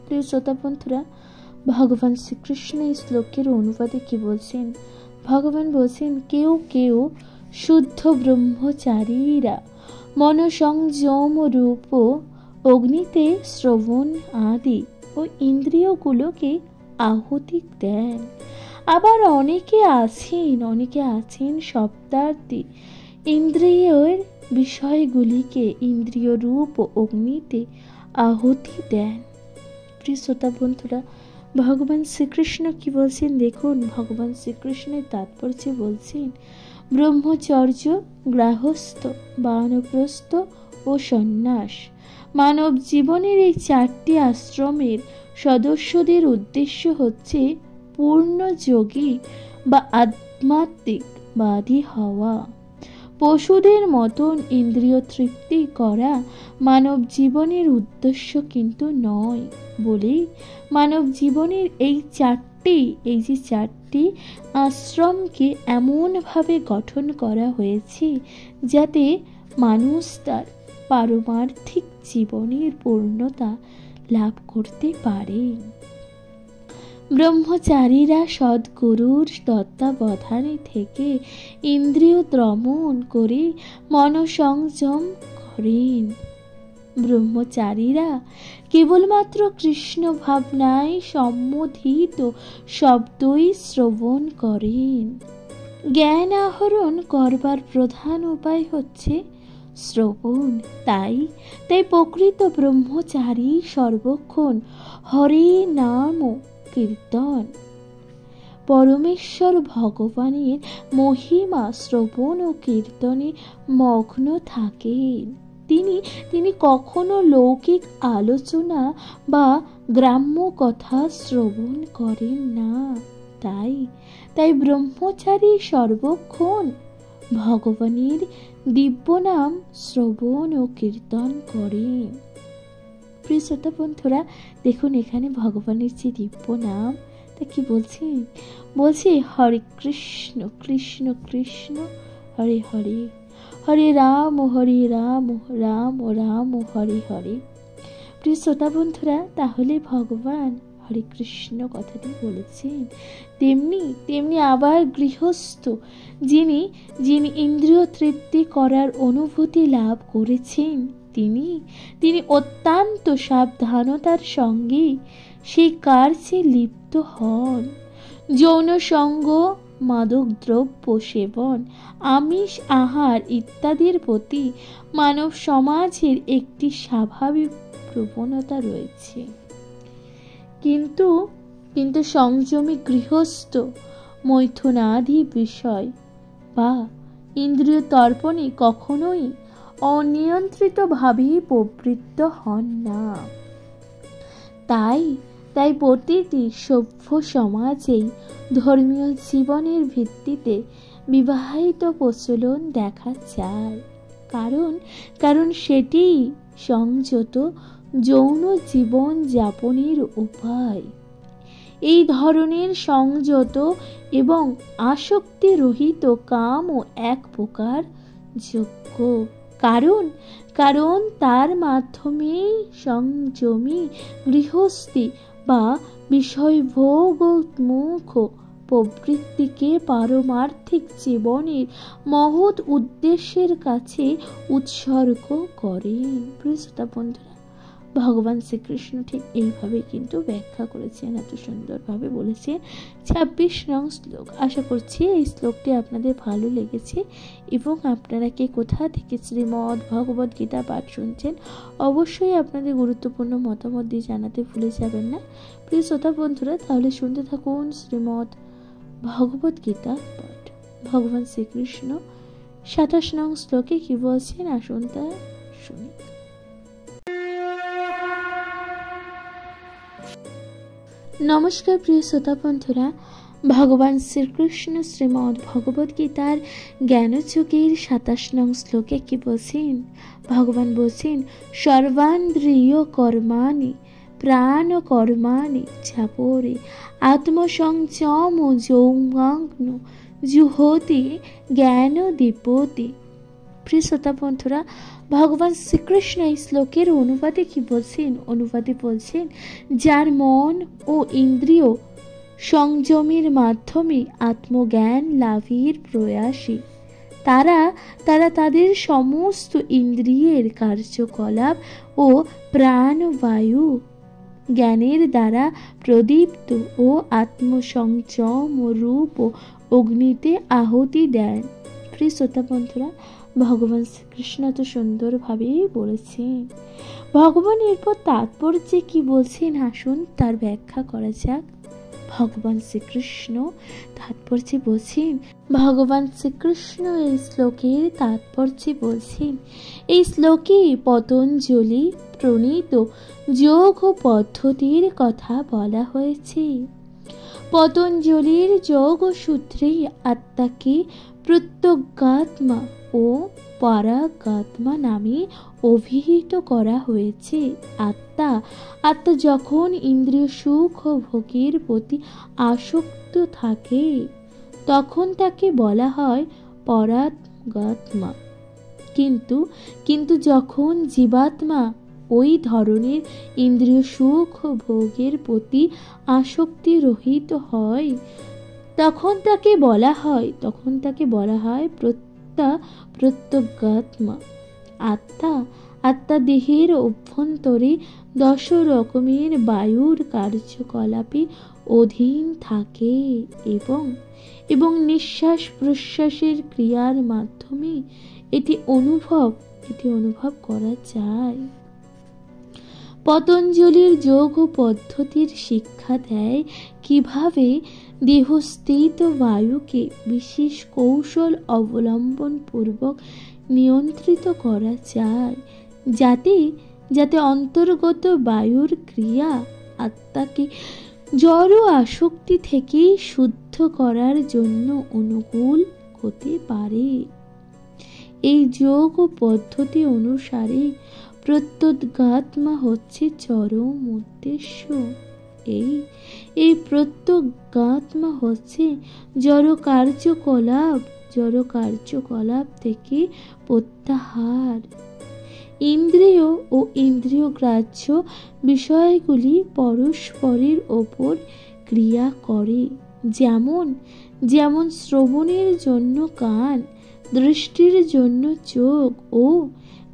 প্রিয় শ্রোতা বন্ধুরা, ভগবান শ্রীকৃষ্ণ এই শ্লোকের অনুবাদে কি বলছেন? ভগবান বলছেন, কেউ শুদ্ধ ব্রহ্মচারীরা মনসংযম রূপ অগ্নিতে শ্রবণ আদি ও ইন্দ্রিয়গুলোকে আহুতি দেন। আবার অনেকে আছেন শব্দার্থী ইন্দ্রিয়ের বিষয়গুলিকে ইন্দ্রিয় রূপ অগ্নিতে আহুতি দেন। প্রিয় শ্রোতা বন্ধুরা, ভগবান শ্রীকৃষ্ণ কি বলছেন দেখুন। ভগবান শ্রীকৃষ্ণের তাৎপর্য বলছেন, ব্রহ্মচর্য, গৃহস্থ, বানপ্রস্থ ও সন্ন্যাস মানব জীবনের এই 4টি আশ্রমের সদস্যদের উদ্দেশ্য হচ্ছে পূর্ণ যোগী বা আধ্যাত্মিকবাদী হওয়া। পশুদের মতন ইন্দ্রিয় তৃপ্তি করা মানব জীবনের উদ্দেশ্য কিন্তু নয় বলে মানব জীবনের এই 4টি আশ্রমকে এমনভাবে গঠন করা হয়েছে যাতে মানুষ তার পারমার্থিক জীবনের পূর্ণতা লাভ করতে পারে। ব্রহ্মচারীরা সদ্গুরুর তত্ত্বাবধানে থেকে ইন্দ্রিয় দমন করে মনসংযম করেন। ব্রহ্মচারীরা কেবলমাত্র কৃষ্ণ ভাবনায় সম্বোধিত শব্দই শ্রবণ করেন। জ্ঞান আহরণ করবার প্রধান উপায় হচ্ছে শ্রবণ। তাই প্রকৃত ব্রহ্মচারী সর্বক্ষণ হরে নাম কীর্তন, পরমেশ্বর ভগবানের মহিমা শ্রবণ ও কীর্তনে মগ্ন থাকেন। তিনি কখনো লৌকিক আলোচনা বা গ্রাম্য কথা শ্রবণ করেন না। তাই ব্রহ্মচারী সর্বক্ষণ ভগবানের দিব্য নাম শ্রবণ ও কীর্তন করেন। প্রিয় শ্রোতা বন্ধুরা, দেখুন এখানে ভগবানের যে দিব্য নাম, তা কি বলছে হরে কৃষ্ণ কৃষ্ণ কৃষ্ণ হরে হরে, হরে রাম রাম রাম হরে হরে। প্রিয় শ্রোতা বন্ধুরা, তাহলে ভগবান হরে কৃষ্ণ কথাটি বলেছেন। তেমনি আবার গৃহস্থ যিনি ইন্দ্রিয় তৃপ্তি করার অনুভূতি লাভ করেছেন, তিনি অত্যন্ত সাবধানতার সঙ্গে সেই কার্যে লিপ্ত হন। যৌন সঙ্গ, মাদক দ্রব্য সেবন, আমিষ আহার ইত্যাদির প্রতি মানব সমাজের একটি স্বাভাবিক প্রবণতা রয়েছে, কিন্তু সংযমী গৃহস্থ মৈথুনাদি বিষয় বা ইন্দ্রিয় তর্পণে কখনোই অনিয়ন্ত্রিতভাবে প্রবৃত্ত হন না। তাই প্রতিটি সভ্য সমাজেই ধর্মীয় জীবনের ভিত্তিতে বিবাহিত প্রচলন দেখা যায়, কারণ সেটি সংযত যৌন জীবন যাপনের উপায়। এই ধরনের সংযত এবং আসক্তি রহিত কামও এক প্রকার যোগ্য, কারণ তার মাধ্যমে সংযমী গৃহস্থী বা বিষয়ভোগোন্মুখ প্রবৃত্তিকে পারমার্থিক জীবনের মহৎ উদ্দেশ্যের কাছে উৎসর্গ করেন। প্রিয় শ্রোতা বন্ধুরা, ভগবান শ্রীকৃষ্ণ ঠিক এইভাবে কিন্তু ব্যাখ্যা করেছেন, এত সুন্দরভাবে বলেছেন। 26 নং শ্লোক। আশা করছি এই শ্লোকটি আপনাদের ভালো লেগেছে এবং আপনারা কে কোথা থেকে শ্রীমদ্ ভগবদ গীতা পাঠ শুনছেন অবশ্যই আপনাদের গুরুত্বপূর্ণ মতামত দিয়ে জানাতে ভুলে যাবেন না। প্রিয় শ্রোতা বন্ধুরা, তাহলে শুনতে থাকুন শ্রীমদ্ ভগবদ গীতা পাঠ। ভগবান শ্রীকৃষ্ণ 27 নং শ্লোকে কি বলছেন, আসুন তা শুনি। নমস্কার প্রিয় শ্রোতা বন্ধুরা, ভগবান শ্রীকৃষ্ণ শ্রীমদ্ ভগবদ গীতার জ্ঞানযোগের 27 নং শ্লোকে কি বলছেন? ভগবান বলছেন, সর্বান্দ্রিয় কর্মাণি প্রাণ কর্মাণি চাপরে আত্মসংযম যৌমাগ্ন জুহতি জ্ঞান দীপতি। প্রিয় শ্রোতা বন্ধুরা, ভগবান শ্রীকৃষ্ণ এই শ্লোকের অনুবাদে কি বলছেন? অনুবাদে বলছেন, যার মন ও ইন্দ্রিয় সংযমের মাধ্যমে আত্মজ্ঞান লাভের প্রয়াসী, তারা তাদের সমস্ত ইন্দ্রিয়ের কার্যকলাপ ও প্রাণবায়ু জ্ঞানের দ্বারা প্রদীপ্ত ও আত্মসংযম রূপ অগ্নিতে আহুতি দেন। প্রিয় শ্রোতা বন্ধুরা, ভগবান শ্রীকৃষ্ণ তো সুন্দরভাবে বলেছেন। ভগবান এরপর তাৎপর্যে কি বলছেন, আসুন তার ব্যাখ্যা করা যাক। ভগবান শ্রীকৃষ্ণ তাৎপর্যে বলছেন, ভগবান শ্রীকৃষ্ণ এই শ্লোকের তাৎপর্যে বলছেন, এই শ্লোকে পতঞ্জলি প্রণীত যোগ পদ্ধতির কথা বলা হয়েছে। পতঞ্জলির যোগ সূত্রে আত্মাকে প্রত্যগাত্মা ও পরাগাত্মা নামে অভিহিত করা হয়েছে। আত্মা যখন ইন্দ্রিয় সুখ ও ভোগের প্রতি আসক্ত থাকে তখন তাকে বলা হয় পরাগাত্মা, কিন্তু যখন জীবাত্মা ওই ধরনের ইন্দ্রিয় সুখ ও ভোগের প্রতি আসক্তি রহিত হয় তখন তাকে বলা হয় প্রত্যগাত্মা। আত্মা দেহের অভ্যন্তরে 10 রকমের বায়ুর কার্যকলাপে অধীন থাকে এবং নিঃশ্বাস প্রশ্বাসের ক্রিয়ার মাধ্যমে এটি অনুভব করা যায়। পতঞ্জলির যোগ পদ্ধতির শিক্ষা দেয় কিভাবে দেহস্থিত বায়ুকে বিশেষ কৌশল অবলম্বন পূর্বক নিয়ন্ত্রিত করা যায়, যাতে যাতে অন্তর্গত বায়ুর ক্রিয়া আত্মাকে জড় আসক্তি থেকে শুদ্ধ করার জন্য অনুকূল হতে পারে। এই যোগ ও পদ্ধতি অনুসারে প্রত্যগাত্মা হচ্ছে চরম উদ্দেশ্য। এই প্রত্যগাত্মা হচ্ছে জড় কার্যকলাপ থেকে প্রত্যাহার। ইন্দ্রিয় ও ইন্দ্রিয় গ্রাহ্য বিষয়গুলি পরস্পরের ওপর ক্রিয়া করে। যেমন শ্রবণের জন্য কান, দৃষ্টির জন্য চোখ ও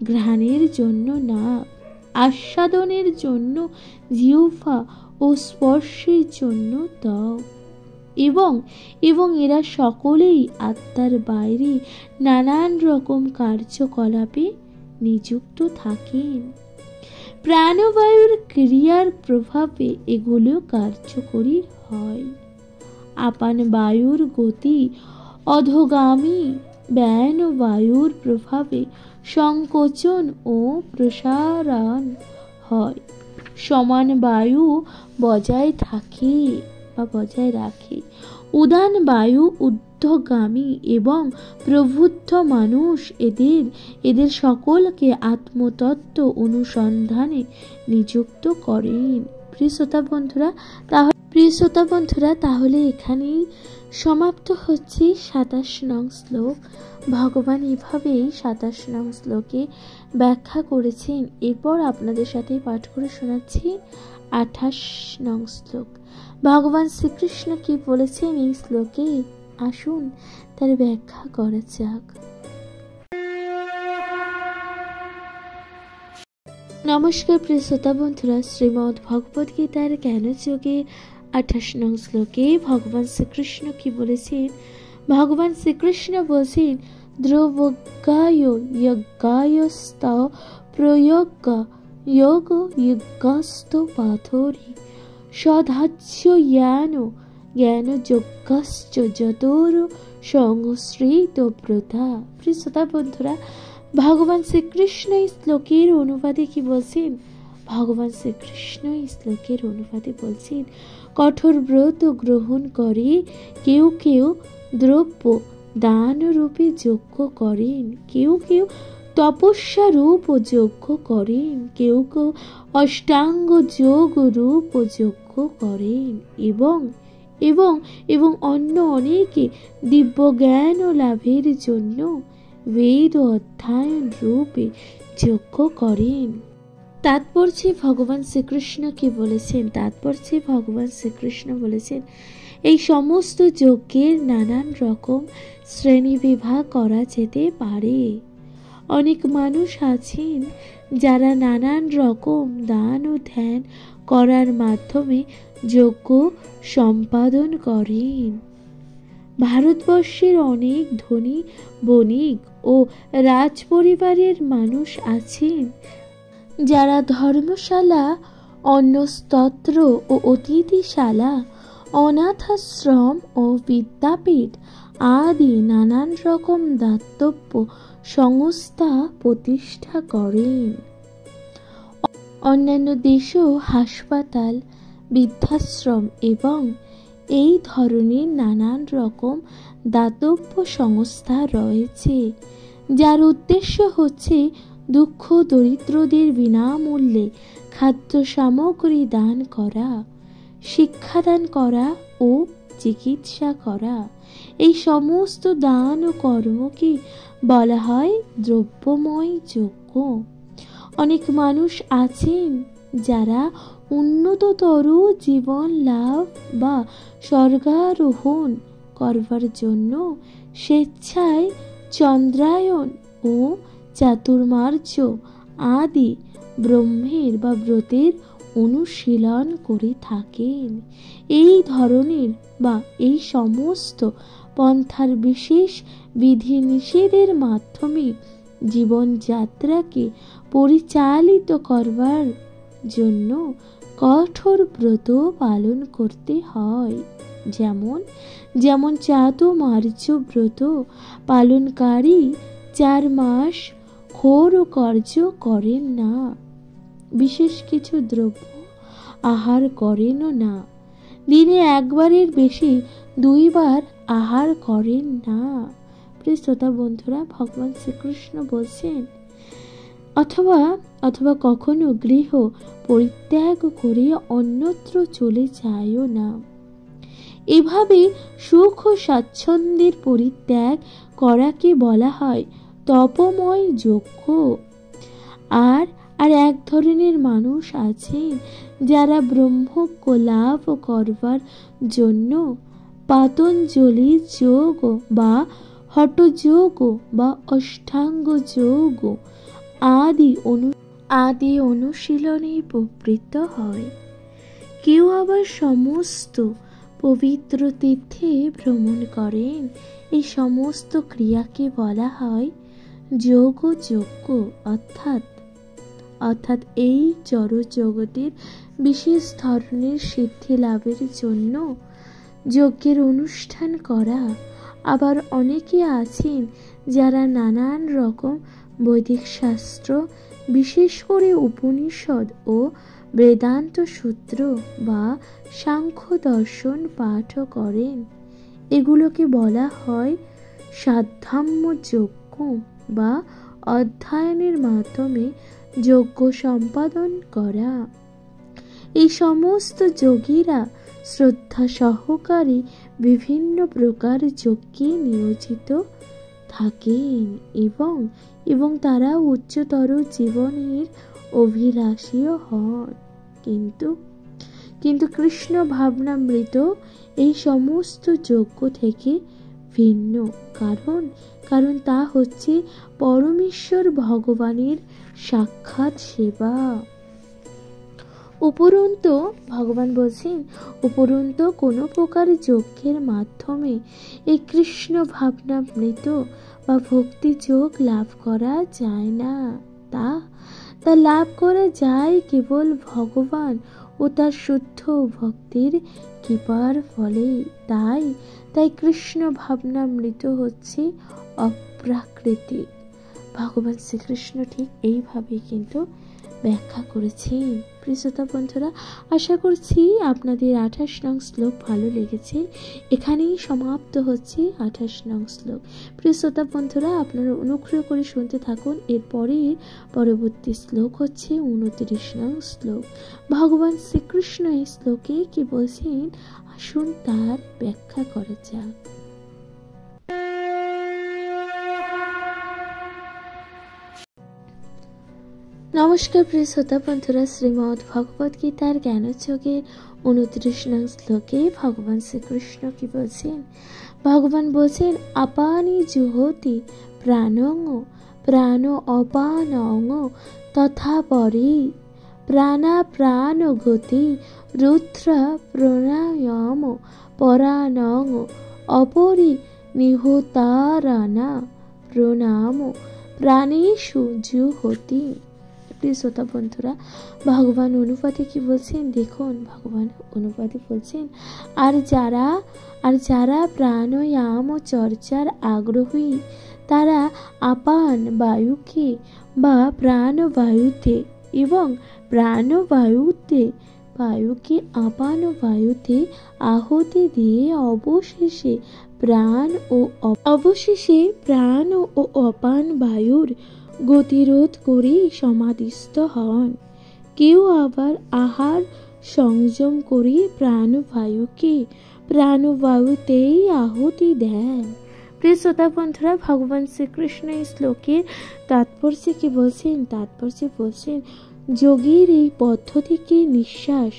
ঘ্রাণের জন্য নাক, আস্বাদনের জন্য জিহ্বা ও স্পর্শের জন্য ত্বক, এবং এরা সকলেই আত্মার বাইরে নানান রকম কার্যকলাপে নিযুক্ত থাকেন। প্রাণবায়ুর ক্রিয়ার প্রভাবে এগুলো কার্যকরী হয়। আপান বায়ুর গতি অধোগামী, ব্যান বায়ুর প্রভাবে সংকোচন ও প্রসারণ হয়। সমান বায়ু বজায় রাখে। উদান বায়ু ঊর্ধ্বগামী এবং প্রবুদ্ধ মানুষ এদের সকলকে আত্মতত্ত্ব অনুসন্ধানে নিযুক্ত করেন। প্রিয় শ্রোতা বন্ধুরা, তাহলে এখানেই সমাপ্ত হচ্ছে ২৭ নং শ্লোক। ভগবান এভাবেই ২৭ নং শ্লোকে ব্যাখ্যা করেছেন। এরপর আপনাদের সাথে পাঠ করে শোনাচ্ছি ২৮ নং শ্লোক। ভগবান শ্রীকৃষ্ণ কি বলেছেন এই শ্লোকে, আসুন তার ব্যাখ্যা করা যাক। নমস্কার প্রিয় শ্রোতা বন্ধুরা, শ্রীমদ্ ভগবত গীতার জ্ঞানযোগে ২৮ নং শ্লোকে ভগবান শ্রীকৃষ্ণ কি বলেছেন। ভগবান শ্রীকৃষ্ণ বলছেন, দ্রবজ্ঞায় যজ্ঞায়স্ত প্রয়োগ যোগ যজ্ঞস্ত পাথরি সধাচ্য জ্ঞান যজ্ঞশ্চ যতোর সংশ্রিত প্রথা। প্রিয় শ্রোতা বন্ধুরা, ভগবান শ্রীকৃষ্ণ এই শ্লোকের অনুবাদে কি বলছেন? ভগবান শ্রীকৃষ্ণ এই শ্লোকের অনুবাদে বলছেন, কঠোর ব্রত গ্রহণ করে কেউ কেউ দ্রব্য দান রূপে যজ্ঞ করেন, কেউ তপস্যা রূপ যজ্ঞ করেন, কেউ অষ্টাঙ্গ যোগ রূপ যজ্ঞ করেন, এবং অন্য অনেকে দিব্য জ্ঞান লাভের জন্য বেদ অধ্যয়ন রূপে যজ্ঞ করেন। তাৎপর্যে ভগবান শ্রীকৃষ্ণ কি বলেছেন? ভগবান শ্রীকৃষ্ণ বলেছেন, এই সমস্ত যজ্ঞের নানান রকম শ্রেণী বিভাগ করা যেতে পারে। অনেক মানুষ আছেন যারা নানান রকম দান ও ধ্যান করার মাধ্যমে যজ্ঞ সম্পাদন করেন। ভারতবর্ষের অনেক ধনী বণিক ও রাজ পরিবারের মানুষ আছেন যারা ধর্মশালা, অন্নস্তত্র ও অতিথিশালা, অনাথাশ্রম ও বিদ্যাপীঠ আদি নানান রকম দাতব্য সংস্থা প্রতিষ্ঠা করেন। অন্যান্য দেশেও হাসপাতাল, বৃদ্ধাশ্রম এবং এই ধরনের নানান রকম দাতব্য সংস্থা রয়েছে, যার উদ্দেশ্য হচ্ছে দুঃখ দরিদ্রদের বিনামূল্যে খাদ্য সামগ্রী দান করা, শিক্ষাদান করা ও চিকিৎসা করা। এই সমস্ত দান ও কর্মকে বলা হয় দ্রব্যময় যজ্ঞ। অনেক মানুষ আছেন যারা উন্নততর জীবন লাভ বা স্বর্গারোহণ করবার জন্য স্বেচ্ছায় চন্দ্রায়ণ ও চাতুর্মার্য আদি ব্রহ্মের বা ব্রতের অনুশীলন করে থাকেন। এই ধরনের বা এই সমস্ত পন্থার বিশেষ বিধিনিষেধের মাধ্যমে জীবনযাত্রাকে পরিচালিত করবার জন্য কঠোর ব্রত পালন করতে হয়। যেমন চাতুর্মার্য ব্রত পালনকারী 4 মাস ঘোর কার্য করেন না, বিশেষ কিছু দ্রব্য আহার করেনও না, দিনে একবারের বেশি 2 বার আহার করেন না। প্রিয় শ্রোতা বন্ধুরা, ভগবান শ্রীকৃষ্ণ বলছেন অথবা কখনো গৃহ পরিত্যাগ করে অন্যত্র চলে যায়ও না। এভাবে সুখ ও স্বাচ্ছন্দ্যের পরিত্যাগ করাকে বলা হয় তপময় যজ্ঞ। আর এক ধরনের মানুষ আছেন যারা ব্রহ্মজ্ঞ লাভ করবার জন্য পাতঞ্জলি যোগ বা হঠযোগ বা অষ্টাঙ্গ যোগ আদি অনুশীলনে প্রবৃত্ত হয়। কেউ আবার সমস্ত পবিত্র তীর্থে ভ্রমণ করেন। এই সমস্ত ক্রিয়াকে বলা হয় যোগ যজ্ঞ, অর্থাৎ এই জড় জগতের বিশেষ ধরনের সিদ্ধি লাভের জন্য যজ্ঞের অনুষ্ঠান করা। আবার অনেকে আছেন যারা নানান রকম বৈদিক শাস্ত্র, বিশেষ করে উপনিষদ ও বেদান্ত সূত্র বা সাংখ্য দর্শন পাঠ করেন। এগুলোকে বলা হয় সাধ্যাম্য যজ্ঞ বা অধ্যয়নের মাধ্যমে যজ্ঞ সম্পাদন করা। এই সমস্ত যোগীরা শ্রদ্ধা সহকারে বিভিন্ন প্রকার যজ্ঞে নিয়োজিত থাকেন এবং তারা উচ্চতর জীবনের অভিলাষীও হন। কিন্তু কৃষ্ণ ভাবনামৃত এই সমস্ত যজ্ঞ থেকে ভিন্ন, কারণ তা হচ্ছে পরমেশ্বর ভগবানের সাক্ষাৎ সেবা। উপরন্তু ভগবান বলছেন, উপরন্তু কোনো প্রকার যজ্ঞের মাধ্যমে এই কৃষ্ণ ভাবনামৃত বা ভক্তি যোগ লাভ করা যায় না। তা লাভ করা যায় কেবল ভগবান ও তার শুদ্ধ ভক্তির কৃপার ফলে। তাই কৃষ্ণ ভাবনামৃত হচ্ছে অপ্রাকৃতিক। ভগবান শ্রীকৃষ্ণ ঠিক এইভাবে কিন্তু ব্যাখ্যা করেছেন। প্রিয় শ্রোতা বন্ধুরা, আশা করছি আপনাদের 28 নং শ্লোক ভালো লেগেছে। এখানেই সমাপ্ত হচ্ছে 28 নং শ্লোক। প্রিয় শ্রোতা বন্ধুরা, আপনারা অনুগ্রহ করে শুনতে থাকুন। এরপরে পরবর্তী শ্লোক হচ্ছে 29 নং শ্লোক। ভগবান শ্রীকৃষ্ণ এই শ্লোকে কি বলছেন, আসুন তার ব্যাখ্যা করা যাক। নমস্কার প্রিয় শ্রোতা বন্ধুরা, শ্রীমদ্ ভগবত গীতার জ্ঞানযোগের 29 নং শ্লোকে ভগবান শ্রীকৃষ্ণ কি বলছেন? ভগবান বলছেন, আপানি জুহতি প্রাণং প্রাণ অপানং তথা পরে প্রাণা প্রাণ গতি রুদ্র প্রণায়াম পরাণং অপরি নিহতারানা প্রণাম প্রাণেষু জুহতি। প্রিয় শ্রোতা বন্ধুরা, ভগবান অনুপাতে কি বলছেন দেখুন। ভগবান অনুপাতে বলছেন, আর যারা প্রাণায়াম চর্চার আগ্রহী তারা আপান বায়ুকে বা প্রাণবায়ুতে এবং প্রাণবায়ুকে আপান আহুতি দিয়ে অবশেষে প্রাণ ও অপান বায়ুর গতিরোধ করে সমাধিস্থ হন। কেউ আবার আহার সংযম করে প্রাণবায়ুতেই আহুতি দেন। প্রিয় শ্রোতা বন্ধুরা, ভগবান শ্রীকৃষ্ণ এই শ্লোকের তাৎপর্য কি বলছেন? তাৎপর্য বলছেন, যোগীর এই পদ্ধতিকে নিঃশ্বাস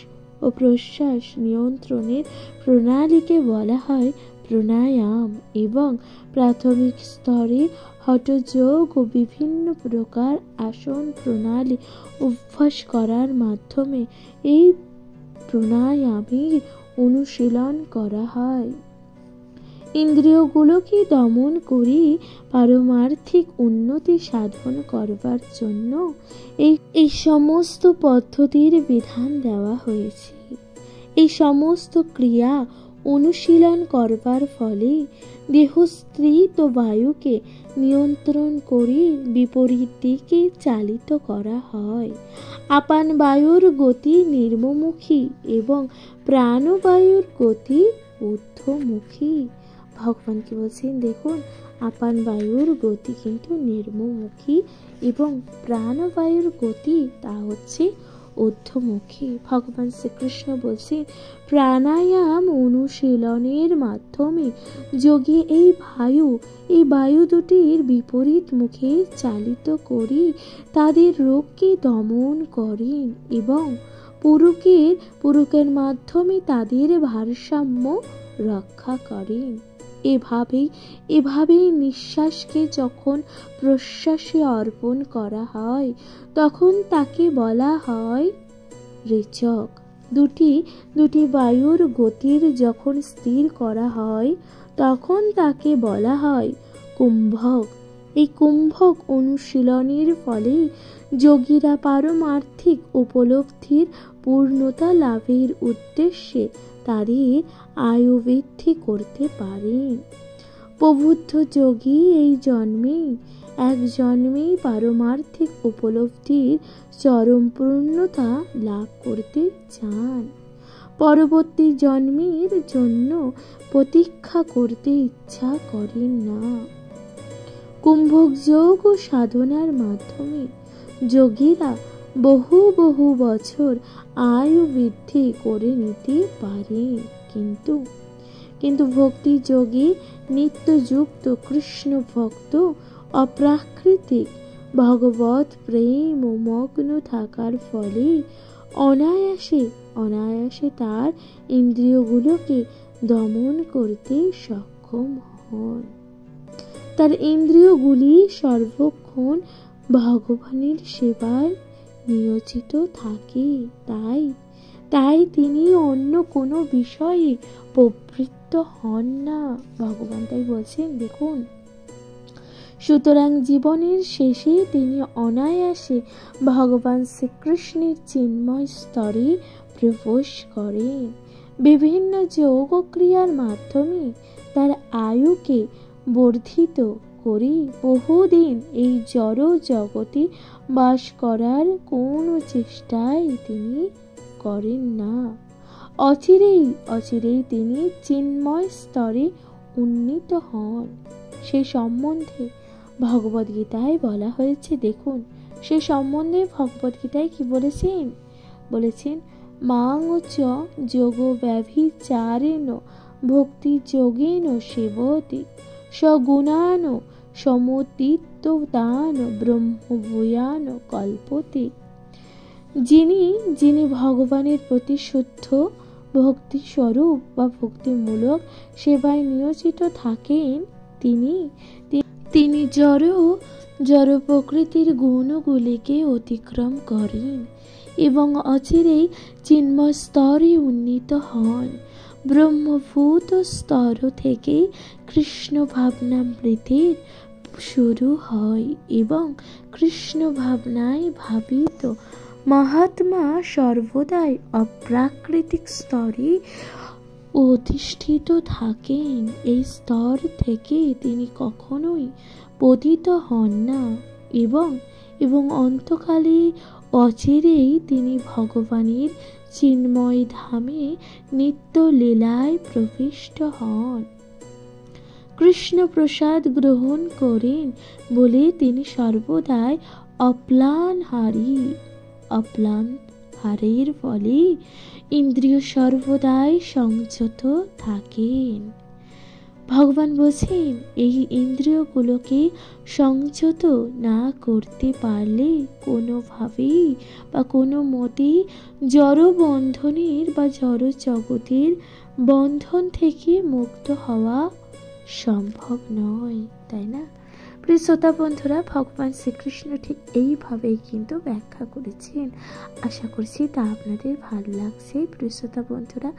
ও প্রশ্বাস নিয়ন্ত্রণের প্রণালীকে বলা হয় প্রাণায়াম এবং প্রাথমিক স্তরে হঠযোগ ও বিভিন্ন প্রকার আসন প্রণালী অভ্যাস করার মাধ্যমে এই প্রাণায়ামের অনুশীলন করা হয়। ইন্দ্রিয়গুলোকে দমন করে পারমার্থিক উন্নতি সাধন করবার জন্য এই সমস্ত পদ্ধতির বিধান দেওয়া হয়েছে। এই সমস্ত ক্রিয়া অনুশীলন করবার ফলে দেহস্থিত বায়ুকে নিয়ন্ত্রণ করে বিপরীত দিকে চালিত করা হয়। আপান বায়ুর গতি নিম্নমুখী এবং প্রাণবায়ুর গতি ঊর্ধ্বমুখী। ভগবান কি বলছেন দেখুন, আপান বায়ুর গতি কিন্তু নিম্নমুখী এবং প্রাণবায়ুর গতি তা হচ্ছে ঊর্ধ্বমুখী। ভগবান শ্রীকৃষ্ণ বলছেন প্রাণায়াম অনুশীলনের মাধ্যমে যোগী এই বায়ু দুটির বিপরীত মুখে চালিত করে তাদের রোগকে দমন করেন এবং পুরুকের মাধ্যমে তাদের ভারসাম্য রক্ষা করেন। এভাবেই নিঃশ্বাসকে যখন প্রশ্বাসে অর্পণ করা হয় তখন তাকে বলা হয় রেচক। দুটি বায়ুর গতির যখন স্থির করা হয় তখন তাকে বলা হয় কুম্ভক। এই কুম্ভক অনুশীলনের ফলে যোগীরা পারমার্থিক উপলব্ধির পূর্ণতা লাভের উদ্দেশ্যে তাদের আয়ু বৃদ্ধি করতে পারেন। প্রবুদ্ধ যোগী এক জন্মেই পারমার্থিক উপলব্ধির চরম পূর্ণতা লাভ করতে চান, পরবর্তী জন্মের জন্য প্রতীক্ষা করতে ইচ্ছা করেন না। কুম্ভক যোগ ও সাধনার মাধ্যমে যোগীরা বহু বছর আয়ু বৃদ্ধি করে নিতে পারে, কিন্তু ভক্তি যোগী নিত্যযুক্ত কৃষ্ণ ভক্ত অপ্রাকৃতিক ভগবত প্রেম ও মগ্ন থাকার ফলে অনায়াসে তার ইন্দ্রিয়গুলোকে দমন করতে সক্ষম হন। তার ইন্দ্রিয়গুলি সর্বক্ষণ ভগবানের সেবায় নিয়োজিত থাকে। তাই তিনি অন্য কোনো বিষয়ে প্রবৃত্ত হন না। ভগবান তাই বলছেন দেখুন, সুতরাং জীবনের শেষে তিনি অনায়াসে ভগবান শ্রীকৃষ্ণের চিন্ময় স্তরে প্রবেশ করেন। বিভিন্ন যোগ ক্রিয়ার মাধ্যমে তার আয়ুকে বর্ধিত করে বহুদিন এই জড় জগতে বাস করার কোনো চেষ্টাই তিনি করেন না। অচিরেই তিনি চিন্ময় স্তরে উন্নীত হন। সে সম্বন্ধে ভগবদ্গীতায় বলা হয়েছে দেখুন, সে সম্বন্ধে ভগবদ্গীতায় কি বলেছেন মাং চ যোগ ব্যভিচারেণ ভক্তি যোগেন সেবতি সগুণান সমতীত্বদান ব্রহ্মভূয়ান কল্পতে। যিনি ভগবানের প্রতি শুদ্ধ ভক্তি স্বরূপ বা ভক্তিমূলক সেবায় নিয়োজিত থাকেন, তিনি জড় প্রকৃতির গুণগুলিকে অতিক্রম করেন এবং অচিরেই চিন্ময় স্তরে উন্নীত হন। ব্রহ্মভূত স্তর থেকে কৃষ্ণ ভাবনামৃতের শুরু হয় এবং কৃষ্ণ ভাবনায় ভাবিত মহাত্মা সর্বদাই অপ্রাকৃতিক স্তরে অধিষ্ঠিত থাকেন। এই স্তর থেকে তিনি কখনোই পতিত হন না এবং অন্তকালে অচিরেই তিনি ভগবানের চিন্ময় ধামে নিত্য লীলায় প্রবিষ্ট হন। কৃষ্ণ প্রসাদ গ্রহণ করেন বলে তিনি সর্বদাই অপ্লান হারের ফলে ইন্দ্রিয় সর্বদাই সংযত থাকেন। ভগবান বলছেন এই ইন্দ্রিয়গুলোকে সংযত না করতে পারলে কোনোভাবেই বা কোনো মতেই জড় বন্ধনের বা জড় জগতের বন্ধন থেকে মুক্ত হওয়া সম্ভব নয়, তাই না? প্রিয় শ্রোতা বন্ধুরা, ভগবান শ্রীকৃষ্ণ ঠিক এইভাবেই কিন্তু ব্যাখ্যা করেছেন। আশা করছি তা আপনাদের ভালো লাগছে। প্রিয় শ্রোতা বন্ধুরা,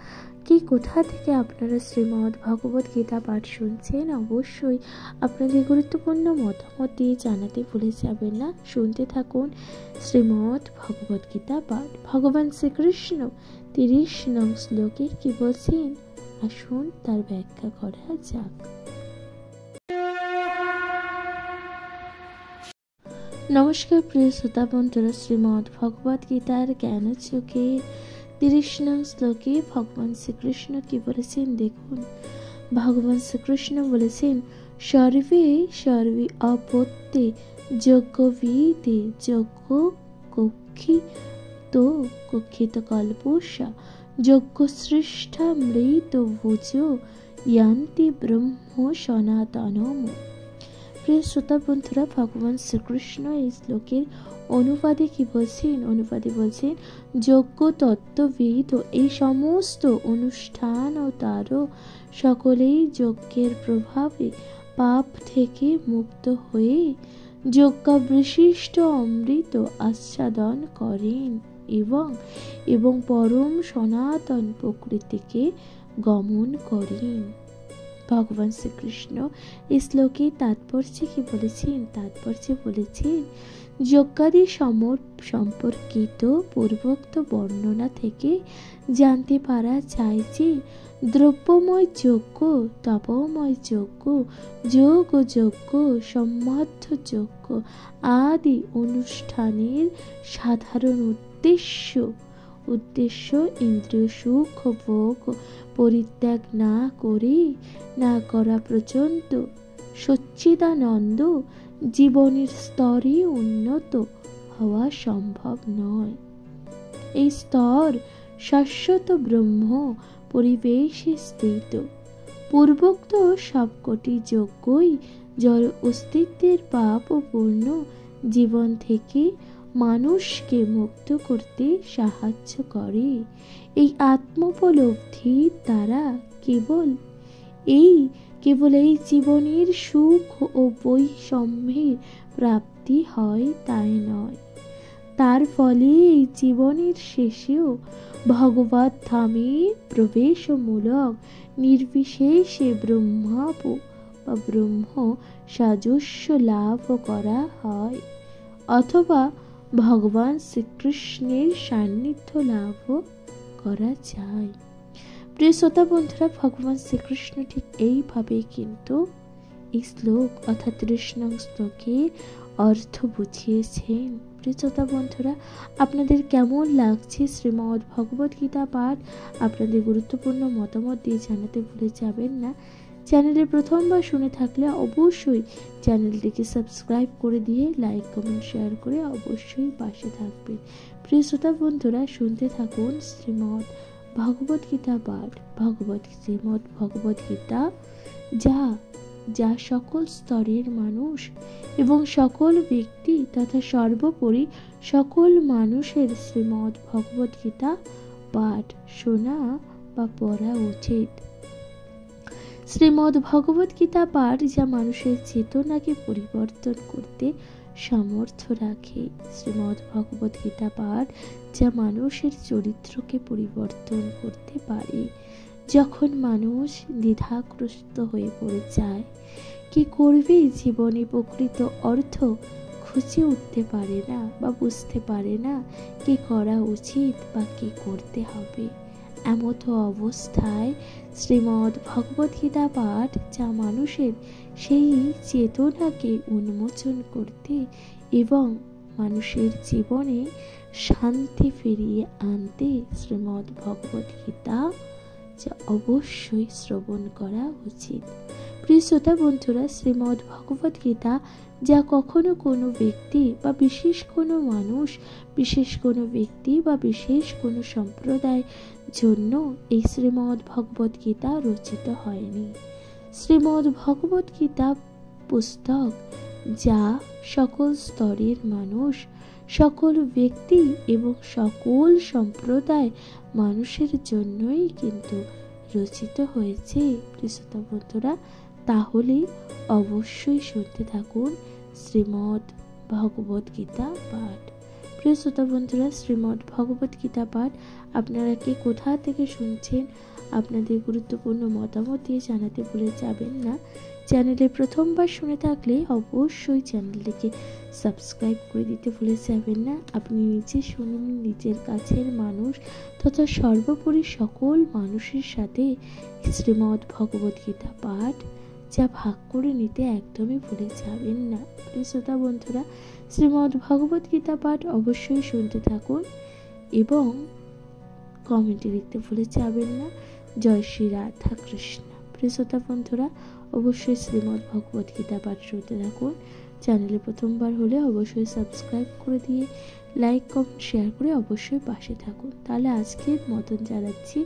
কোথা থেকে আপনারা শ্রীমদ্ ভগবত গীতা পাঠ শুনছেন অবশ্যই আপনাদের গুরুত্বপূর্ণ মতামত দিয়ে জানাতে ভুলে যাবেন না। শুনতে থাকুন শ্রীমদ্ ভগবত গীতা পাঠ। ভগবান শ্রীকৃষ্ণ 30 নং শ্লোকে কি বলছেন? আসুন তার ব্যাখ্যা করা যাক। নমস্কার প্রিয় শ্রোতা বন্ধুরা, শ্রীমদ্ ভগবদ গীতার জ্ঞান চোখে 30 নং শ্লোকে ভগবান শ্রীকৃষ্ণ কি বলেছেন দেখুন। ভগবান শ্রীকৃষ্ণ বলেছেন, সর্বে সর্বে অপত্যে যজ্ঞবিদে যজ্ঞ কক্ষিত কল্পসা যজ্ঞ সৃষ্টা মৃত ভুজ ইয়ান্তি ব্রহ্ম সনাতনম। প্রিয় শ্রোতা বন্ধুরা, ভগবান শ্রীকৃষ্ণ এই শ্লোকের অনুবাদে কি বলছেন? অনুবাদে বলছেন, যজ্ঞ তত্ত্ববিদ এই সমস্ত অনুষ্ঠান ও তারও সকলেই যজ্ঞের প্রভাবে পাপ থেকে মুক্ত হয়ে যজ্ঞাবিশিষ্ট অমৃত আস্বাদন করেন এবং পরম সনাতন প্রকৃতিকে গমন করেন। ভগবান শ্রীকৃষ্ণ এই শ্লোকে তাৎপর্য কি বলেছেন? তাৎপর্য বলেছেন, যজ্ঞাদি সম্পর্কিত পূর্বোক্ত বর্ণনা থেকে জানতে পারা যায় যে দ্রব্যময় যজ্ঞ, তপময় যজ্ঞ, যোগ যজ্ঞ, সম্মাধ্য যজ্ঞ আদি অনুষ্ঠানের সাধারণ উদ্দেশ্য ইন্দ্রিয় সুখ ভোগ পরিত্যাগ না করা পর্যন্ত সচ্চিদানন্দ জীবনের স্তরে উন্নত হওয়া সম্ভব নয়। এই স্তর শাশ্বত ব্রহ্ম পরিবেশে স্থিত। পূর্বোক্ত সবকটি যজ্ঞই জড় অস্তিত্বের পাপ ও পূর্ণ জীবন থেকে মানুষকে মুক্ত করতে সাহায্য করে। এই আত্মোপলব্ধির দ্বারা কেবল এই জীবনের সুখ ও বৈষম্যের প্রাপ্তি হয় তাই নয়, তার ফলে এই জীবনের শেষেও ভগবত ধামে প্রবেশমূলক নির্বিশেষে ব্রহ্ম সাজস্য লাভ করা হয়, অথবা ভগবান শ্রীকৃষ্ণের সান্নিধ্য লাভ করা যায়। প্রিয় শ্রোতা বন্ধুরা, ভগবান শ্রীকৃষ্ণ ঠিক এইভাবে কিন্তু এই শ্লোক অর্থাৎ 30 নং শ্লোকের অর্থ বুঝিয়েছেন। প্রিয় শ্রোতা বন্ধুরা, আপনাদের কেমন লাগছে শ্রীমদ্ ভগবদ গীতা পাঠ? আপনাদের গুরুত্বপূর্ণ মতামত দিয়ে জানাতে ভুলে যাবেন না। চ্যানেলে প্রথমবার শুনে থাকলে অবশ্যই চ্যানেলটিকে সাবস্ক্রাইব করে দিয়ে লাইক কমেন্ট শেয়ার করে অবশ্যই পাশে থাকবেন। প্রিয় শ্রোতা বন্ধুরা, শুনতে থাকুন শ্রীমদ্ ভগবদ গীতা পাঠ। শ্রীমদ্ ভগবদ গীতা যা সকল স্তরের মানুষ এবং সকল ব্যক্তি তথা সর্বোপরি সকল মানুষের শ্রীমদ্ ভগবদ গীতা পাঠ শোনা বা পড়া উচিত। শ্রীমদ্ ভগবদ গীতা পাঠ যা মানুষের চেতনাকে পরিবর্তন করতে সামর্থ্য রাখে। শ্রীমদ্ ভগবদ গীতা পাঠ যা মানুষের চরিত্রকে পরিবর্তন করতে পারে। যখন মানুষ দ্বিধাগ্রস্ত হয়ে পড়ে যায়, কি করবে জীবনে প্রকৃত অর্থ খুঁজে উঠতে পারে না বা বুঝতে পারে না কি করা উচিত বা কি করতে হবে, এমতো অবস্থায় শ্রীমদ্ ভগবদ গীতা পাঠ যা মানুষের সেই চেতনাকে উন্মোচন করতে এবং মানুষের জীবনে শান্তি ফিরিয়ে আনতে শ্রীমদ্ ভগবদ গীতা যা অবশ্যই শ্রবণ করা উচিত। প্রিয় শ্রোতা বন্ধুরা, শ্রীমদ্ ভগবদ গীতা যা কখনো কোনো ব্যক্তি বা বিশেষ কোনো মানুষ, বিশেষ কোনো ব্যক্তি বা বিশেষ কোনো সম্প্রদায় জন্য এই শ্রীমদ্ ভগবদ গীতা রচিত হয়নি। শ্রীমদ্ ভগবদ গীতা পুস্তক যা সকল স্তরের মানুষ, সকল ব্যক্তি এবং সকল সম্প্রদায় মানুষের জন্যই কিন্তু রচিত হয়েছে। প্রিয় শ্রোতা বন্ধুরা, তাহলে অবশ্যই শুনতে থাকুন শ্রীমদ্ ভগবদ গীতা পাঠ। প্রিয় শ্রোতা বন্ধুরা, শ্রীমদ্ ভগবদ গীতা পাঠ আপনারা কে কোথা থেকে শুনছেন আপনাদের গুরুত্বপূর্ণ মতামত দিয়ে জানাতে ভুলে যাবেন না। চ্যানেলে প্রথমবার শুনে থাকলে অবশ্যই চ্যানেলটিকে সাবস্ক্রাইব করে দিতে ভুলে যাবেন না। আপনি নিজে শুনুন, নিজের কাছের মানুষ তথা সর্বোপরি সকল মানুষের সাথে শ্রীমদ্ ভগবদ্গীতা পাঠ যা ভাগ করে নিতে একদমই ভুলে যাবেন না। শ্রোতা বন্ধুরা, শ্রীমদ্ ভগবদ্গীতা পাঠ অবশ্যই শুনতে থাকুন এবং কমেন্টে লিখতে ভুলে যাবেন না জয় শ্রী রাধা কৃষ্ণ। শ্রোতা বন্ধুরা, অবশ্যই শ্রীমদ্ ভগবদ্গীতা পাঠ শুনতে থাকুন। চ্যানেলে প্রথমবার হলে অবশ্যই সাবস্ক্রাইব করে দিয়ে লাইক কমেন্ট শেয়ার করে অবশ্যই পাশে থাকুন। তাহলে আজকের মতন জানাচ্ছি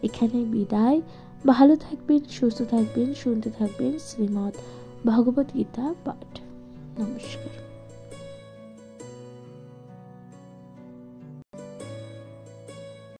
এখানে বিদায়। ভালো থাকবেন, সুস্থ থাকবেন, শুনতে থাকবেন শ্রীমদ্ ভগবদ্গীতা পাঠ। নমস্কার।